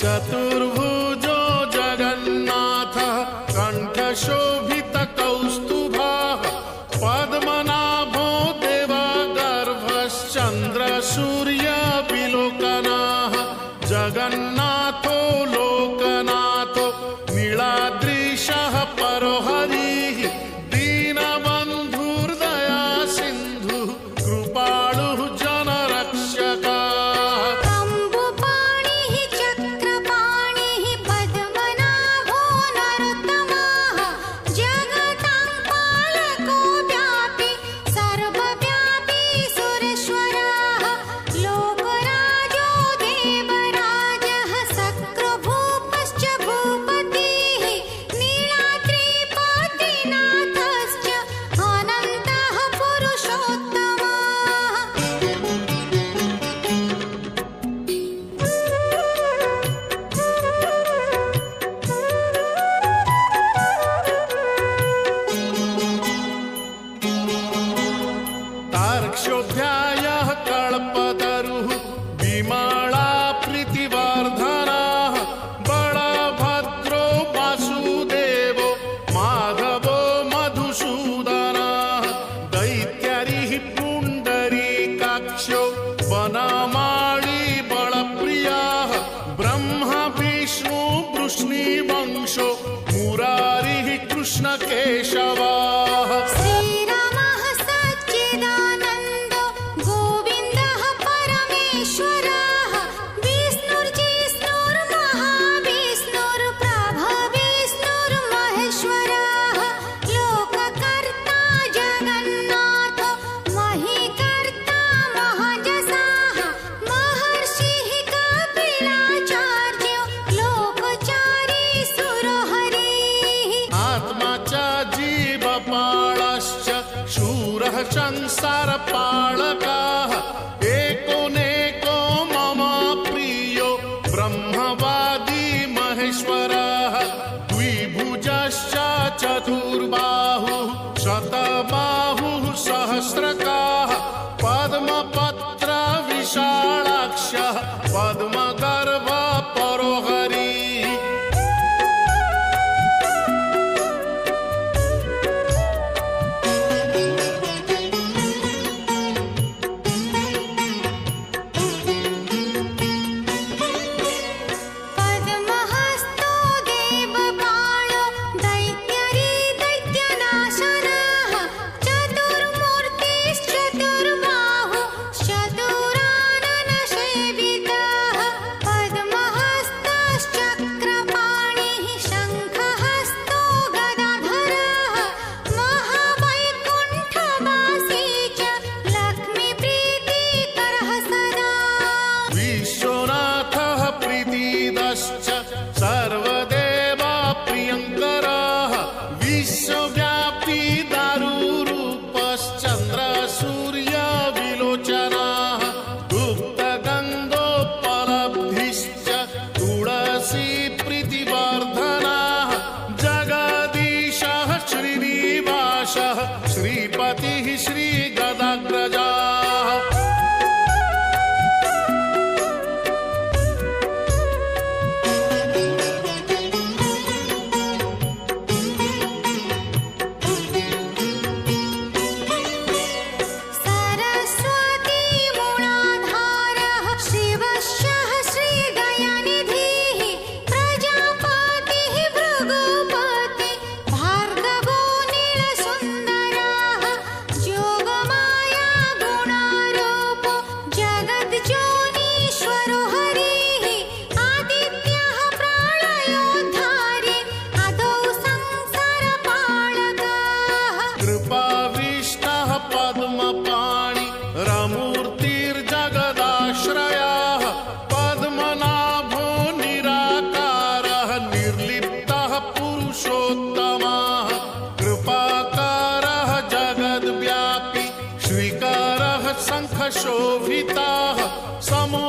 चतुर्भुजो जगन्नाथः कण्ठशोभितकौस्तुभः पद्मनाभो देवगर्भश्चन्द्रसूर्यविलोकनः जगन्नाथो लोकनाथो नीलाद्रिशः परो हरिः दीनबन्धुर्दया सिन्धुः कृपालुः जनरक्षकः तार्क्ष्योऽध्यायः कल्पतरुः विमला प्रीतिवर्धनः बलभद्रो वासुदेवो माधवो मधुसूदनः दैत्यरिः पुण्डरीकाक्षो वनमाली बलप्रियः ब्रह्मा विष्णु वृष्णिवंशो मुरारिः कृष्णकेशवः शूरः संसारपालकः एकोनेको मम प्रियो ब्रह्मवादी महेश्वरः द्विभुजश्च चतुर्बाहुः शतबाहुः सहस्रकाः पद्मपत्र विशालाक्षः पद्मगर्भ परो हरिः सर्वदेवा प्रियंकरः विश्वव्यापी दारुरूपश्चन्द्र सूर्य विलोचनः गुप्तगन्धोपलब्धिश्च तुलसी प्रीतिवर्धनः जगदीशः श्रीनिवासः श्रीपतिः श्रीगदाग्रजः पद्मपाणि रमूर्तिर्जगदाश्रयः पद्मनाभो निराकारः निर्लिप्तः पुरुषोत्तमः कृपाकारः जगद्व्यापी श्रीकरः शङ्खशोभितः समो